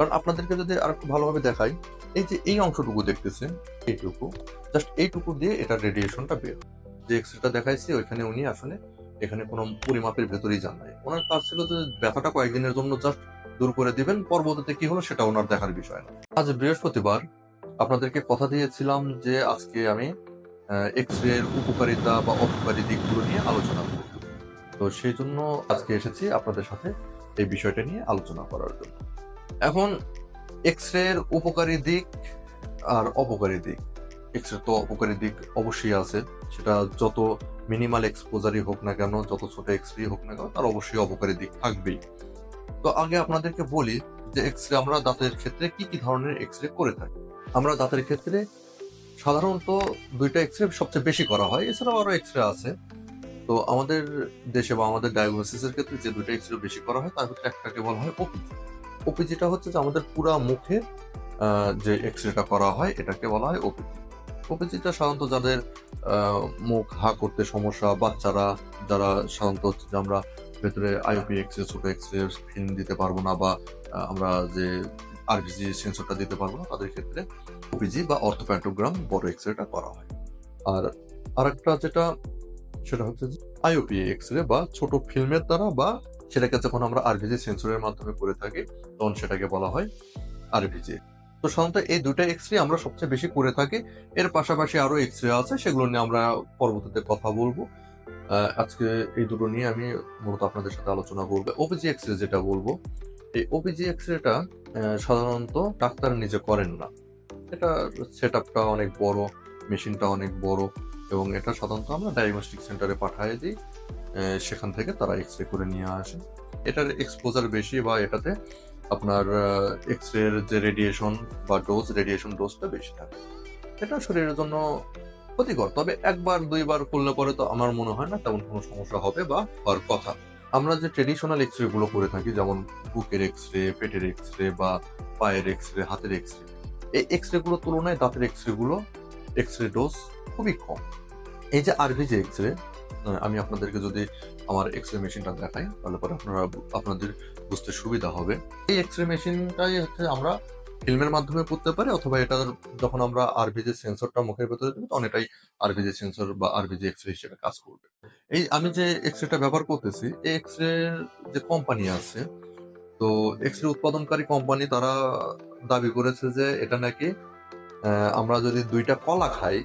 কারণ আপনাদেরকে যদি আরেকটু ভালোভাবে দেখাই, এই যে এই অংশটুকু দেখতেছেন, এইটুকু, জাস্ট এইটুকু দিয়ে এটার রেডিয়েশনটা বের হয়। যে এক্স-রেটা দেখাইছি ওইখানে উনি আসলে এখানে কোনো পরিমাপের ভেতরেই যান নাই। উনার কাজ ছিল যে ব্যথাটা কয়েকদিনের জন্য জাস্ট দূর করে দিবেন। পরবর্তীতে কি হলো সেটা উনার দেখার বিষয় না। আজ বৃহস্পতিবার আপনাদেরকে কথা দিয়েছিলাম যে আজকে আমি এক্স-রে এর উপকারিতা বা অপকারী দিকগুলো নিয়ে আলোচনা করব। তো সেইজন্য আজকে এসেছি আপনাদের সাথে এই বিষয়টা নিয়ে আলোচনা করার জন্য। এখন এক্স-রে এর উপকারী দিক আর অপকারী দিক। এক্স-রে তো অপকারী দিক অবশ্যই আছে। সেটা যত মিনিমাল এক্সপোজারই হোক না কেন, যত ছোট এক্স-রে হোক না কেন, তার অবশ্যই অপকারী দিক থাকবেই। তো আগে আপনাদেরকে বলি যে এক্স-রে আমরা দাঁতের ক্ষেত্রে কি, কি ধরনের এক্স-রে করে থাকি। আমরা দাঁতের ক্ষেত্রে সাধারণত ২ টা এক্স-রে সবচেয়ে বেশি করা হয়। এছাড়াও আরো এক্স-রে আছে। তো আমাদের দেশে বা আমাদের ডায়াগনোসিস এর ক্ষেত্রে যে ২ টা এক্স-রে বেশি করা হয় তার ভিতরে একটাকে বলা হয় ওপিজি। ওপিজিটা হচ্ছে যে আমাদের পুরা মুখের যে এক্স-রেটা করা হয় এটাকে বলা হয় ওপিজি। ওপিজিটা সাধারণত যাদের আ মুখ হা করতে সমস্যা, বাচ্চারা যারা সাধারণত হচ্ছে যে আমরা ভেতরে আইওপি এক্স-রে, ছোট এক্স-রে ফিল্ম দিতে পারবো না বা আমরা যে আরবিজি সেন্সরটা দিতে পারবো না তাদের ক্ষেত্রে ওপিজি বা অর্থোপ্যান্টোগ্রাম বড় এক্স-রেটা করা হয়। আর আরেকটা যেটা সেটা হচ্ছে যে আইওপি এক্স-রে বা ছোট ফিল্মের দ্বারা বা সেটাকে যখন আমরা আরবিজি সেন্সরের মাধ্যমে করে থাকি তখন সেটাকে বলা হয় আরবিজি। তো সাধারণত এই ২ টা এক্স-রে আমরা সবচেয়ে বেশি করে থাকি। এর পাশাপাশি আরো এক্স-রে আছে সেগুলো নিয়ে আমরা পরবর্তীতে কথা বলবো। আজকে এই দুটো নিয়ে আমি মূলত আপনাদের সাথে আলোচনা করব। ওপিজি এক্স-রে যেটা বলবো, এই ওপিজি এক্স-রেটা সাধারণত ডাক্তার নিজে করেন না। এটার সেটআপটা অনেক বড়, মেশিনটা অনেক বড় এবং এটা সাধারণত আমরা ডায়াগনস্টিক সেন্টারে পাঠায়ে দিই। সেখান থেকে তারা এক্স-রে করে নিয়ে আসে। এটার এক্সপোজার বেশি বা এটাতে আপনার এক্স-রে এর যে রেডিয়েশন বা রেডিয়েশন ডোজটা বেশি থাকে। এটা শরীরের জন্য ক্ষতিকর। তবে ১ বার ২ বার করলে পরে তো আমার মনে হয় না তেমন কোনো সমস্যা হবে বা হওয়ার কথা। আমরা যে ট্র্যাডিশনাল এক্স-রে গুলো করে থাকি যেমন বুকের এক্স-রে, পেটের এক্স-রে বা পায়ের এক্স-রে, হাতের এক্স-রে। এই এক্স-রে গুলোর তুলনায় দাঁতের এক্স-রে গুলো এক্স-রে ডোজ খুবই কম। এই যে আরভিজি এক্স-রে আমি আপনাদেরকে যদি আমার এক্স-রে মেশিনটা দেখাই তাহলে পরে আপনাদের বুঝতে সুবিধা হবে। এই এক্স-রে মেশিনটাই হচ্ছে আমরা ফিল্মের মাধ্যমে করতে পারি অথবা এটার যখন আমরা আরভিজি সেন্সরটা মুখের ভেতরে দেব তখন এটাই আরভিজি সেন্সর বা আরভিজি এক্স-রে হিসেবে কাজ করবে। এই আমি যে এক্স-রেটা ব্যবহার করতেছি, এই এক্স-রে যে কোম্পানি আছে, তো এক্স-রে উৎপাদনকারী কোম্পানি তারা দাবি করেছে যে এটা নাকি আমরা যদি ২ টা কলা খাই,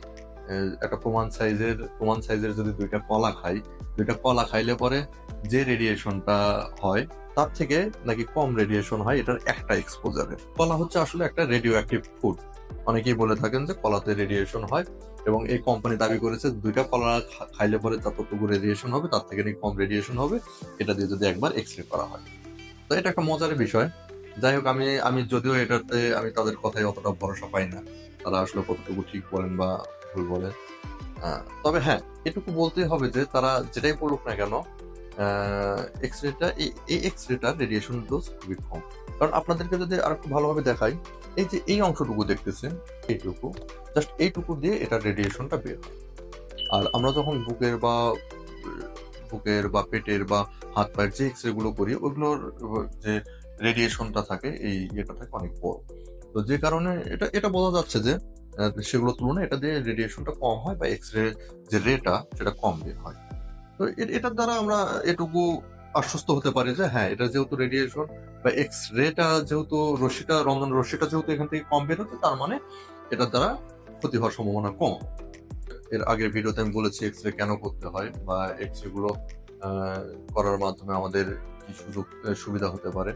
এ একটা প্রমাণ সাইজের যদি ২ টা কলা খাই, ২ টা কলা খাইলে পরে যে রেডিয়েশনটা হয় তার থেকে নাকি কম রেডিয়েশন হয় এটার একটা এক্সপোজারে। কলা হচ্ছে আসলে একটা রেডিও অ্যাক্টিভ ফুড। অনেকেই বলে থাকেন যে কলাতে রেডিয়েশন হয় এবং এই কোম্পানি দাবি করেছে ২ টা কলা খাইলে পরে যতটুকু রেডিয়েশন হবে তার থেকে নাকি কম রেডিয়েশন হবে এটা দিয়ে যদি একবার এক্স-রে করা হয়। তো এটা একটা মজার বিষয়। যাই হোক আমি আমি যদিও এটাতে আমি তাদের কথায় অতটা ভরসা পাই না। তারা আসলে কতটুকু ঠিক বলেন বা ভুল বলেন। আ তবে হ্যাঁ, এটুকু বলতেই হবে যে তারা যেটাই বলুক না কেন, আ এক্স-রেটা এই এক্স-রেটার রেডিয়েশন ডোজ খুবই কম। কারণ আপনাদেরকে যদি আরেকটু ভালোভাবে দেখাই, এই যে এই অংশটুকু দেখতেছেন, এইটুকু, জাস্ট এইটুকু দিয়ে এটার রেডিয়েশনটা বের হয়। আর আমরা যখন বুকের বা পেটের বা হাত পায়ের যে এক্স-রে গুলো করি ওগুলোর যে রেডিয়েশনটা থাকে এই ইয়েটা থাকে অনেক বড়। তো যে কারণে এটা বোঝা যাচ্ছে যে সেগুলোর তুলনায় এটা দিয়ে রেডিয়েশনটা কম হয় বা এক্স-রে যে টা সেটা কম বের হয়। তো এটার দ্বারা আমরা এটুকু আশ্বস্ত হতে পারি যে হ্যাঁ, এটা যেহেতু রেডিয়েশন বা এক্স-রেটা যেহেতু রঞ্জন রশ্মিটা যেহেতু এখান থেকে কম বের হচ্ছে তার মানে এটার দ্বারা ক্ষতি হওয়ার সম্ভাবনা কম। এর আগের ভিডিওতে আমি বলেছি এক্স-রে কেন করতে হয় বা এক্স-রে গুলো আ করার মাধ্যমে আমাদের কি সুবিধা হতে পারে।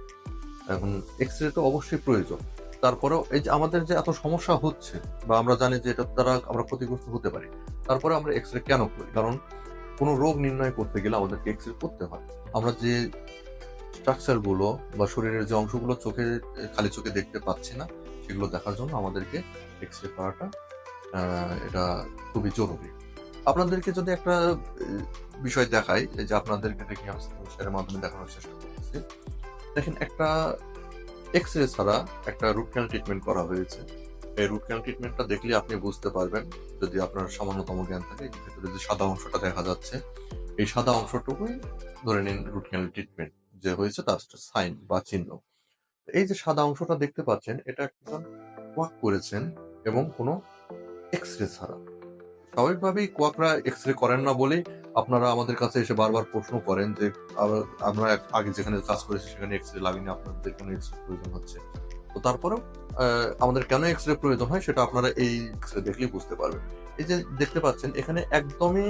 এখন এক্স-রে তো অবশ্যই প্রয়োজন। তারপরেও এই যে আমাদের যে এত সমস্যা হচ্ছে বা আমরা জানি যে এটার দ্বারা আমরা ক্ষতিগ্রস্ত হতে পারি। তারপরে আমরা এক্স-রে কেন করি? কারণ কোন রোগ নির্ণয় করতে গেলে আমাদেরকে এক্স-রে করতে হয়। আমরা যে স্ট্রাকচার গুলো বা শরীরের যে অংশগুলো খালি চোখে দেখতে পাচ্ছি না, সেগুলো দেখার জন্য আমাদেরকে এক্স-রে করাটা আ এটা খুবই জরুরি। আপনাদেরকে যদি একটা এ বিষয় দেখাই, এই যে আপনাদেরকে দেখি আমি স্ক্রিনশটের মাধ্যমে দেখানোর চেষ্টা করতেছি। দেখেন একটা এক্স-রে ছাড়া একটা রুট ক্যানাল ট্রিটমেন্ট করা হয়েছে। এই রুট ক্যানাল ট্রিটমেন্টটা দেখলে আপনি বুঝতে পারবেন, যদি আপনার সামান্যতম জ্ঞান থাকে, এর ভেতরে যে সাদা অংশটা দেখা যাচ্ছে, এই সাদা অংশটুকুই ধরে নিন রুট ক্যানাল ট্রিটমেন্ট যে হয়েছে তার একটা সাইন বা চিহ্ন। এই যে সাদা অংশটা দেখতে পাচ্ছেন, এটা একজন কোয়াক করেছেন এবং কোনো এক্স-রে ছাড়া। স্বাভাবিকভাবেই কোয়াকরা এক্স-রে করেন না বলেই আপনারা আমাদের কাছে এসে বারবার প্রশ্ন করেন যে, আ আমরা আগে যেখানে কাজ করেছি সেখানে এক্স-রে লাগেনি, আপনাদের কেন এক্স-রে প্রয়োজন হচ্ছে? তো তারপরেও আমাদের কেন এক্স-রে প্রয়োজন হয় সেটা আপনারা এই এক্স-রে দেখলেই বুঝতে পারবেন। এই যে দেখতে পাচ্ছেন এখানে একদমই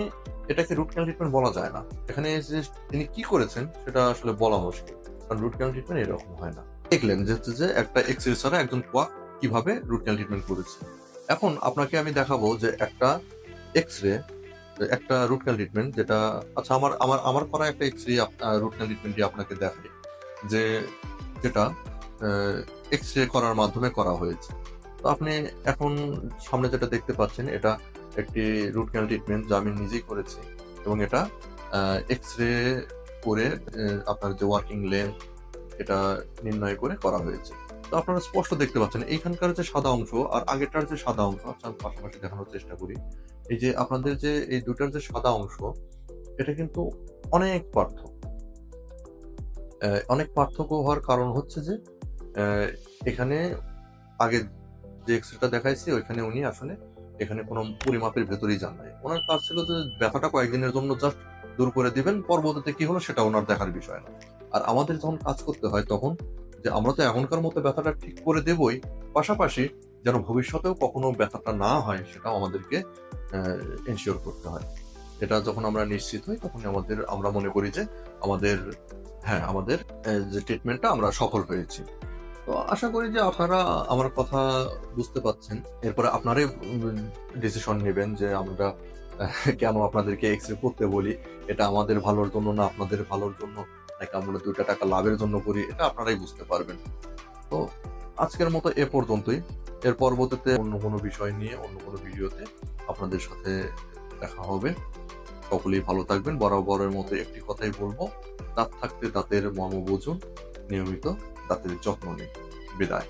এটাকে রুট ক্যানাল ট্রিটমেন্ট বলা যায় না। এখানে যে তিনি কি করেছেন সেটা আসলে বলা মুশকিল। কারণ রুট ক্যানাল ট্রিটমেন্ট এরকম হয় না। দেখলেন যে একটা এক্স-রে ছাড়া একজন কোয়াক কিভাবে রুট ক্যানাল ট্রিটমেন্ট করেছে। এখন আপনাকে আমি দেখাবো যে একটা এক্স-রে, একটা রুট ক্যানাল ট্রিটমেন্ট যেটা আচ্ছা আমার আমার আমার করা একটা এক্স-রে রুট ক্যানাল ট্রিটমেন্টই আপনাকে দেখাই। যে যেটা এক্স-রে করার মাধ্যমে করা হয়েছে। তো আপনি এখন সামনে যেটা দেখতে পাচ্ছেন এটা একটি রুট ক্যানাল ট্রিটমেন্ট যা আমি নিজেই করেছি এবং এটা এক্স-রে করে আপনার যে ওয়ার্কিং লেন্থ এটা নির্ণয় করে করা হয়েছে। তো আপনারা স্পষ্ট দেখতে পাচ্ছেন এইখানকার যে সাদা অংশ আর আগেরটার যে সাদা অংশ, আচ্ছা আমি পাশাপাশি দেখানোর চেষ্টা করি। এই যে আপনাদের যে এই ২ টার যে সাদা অংশ এটা কিন্তু অনেক পার্থক্য। অনেক পার্থক্য হওয়ার কারণ হচ্ছে যে অ্যা এখানে আগে যে এক্স-রেটা দেখাইছি ওইখানে উনি আসলে এখানে কোনো পরিমাপের ভেতরেই যান নাই। উনার কাজ ছিল যে ব্যথাটা কয়েকদিনের জন্য জাস্ট দূর করে দিবেন। পরবর্তীতে কি হলো সেটা উনার দেখার বিষয় না। আর আমাদের যখন কাজ করতে হয় তখন যে আমরা তো এখনকার মতো ব্যথাটা ঠিক করে দেবই, পাশাপাশি যেন ভবিষ্যতেও কখনো ব্যথাটা না হয় সেটাও আমাদেরকে অ্যা এনশিওর করতে হয়। এটা যখন আমরা নিশ্চিত হই তখনই আমরা মনে করি যে আমাদের আমাদের যে ট্রিটমেন্টটা আমরা সফল হয়েছি। তো আশা করি যে আপনারা আমার কথা বুঝতে পারছেন। এরপরে আপনারাই ডিসিশন নিবেন যে আমরা কেন আপনাদেরকে এক্স-রে করতে বলি। এটা আমাদের ভালোর জন্য না আপনাদের ভালোর জন্য, নাকি আমরা ২ টা টাকা লাভের জন্য করি, এটা আপনারাই বুঝতে পারবেন। তো আজকের মতো এ পর্যন্তই। এর পরবর্তীতে অন্য কোনো বিষয় নিয়ে অন্য কোনো ভিডিওতে আপনাদের সাথে দেখা হবে। সকলেই ভালো থাকবেন। বরাবরের মতো একটি কথাই বলব, দাঁত থাকতে দাঁতের মর্ম বুঝুন, নিয়মিত দাঁতের যত্ন নিন। বিদায়।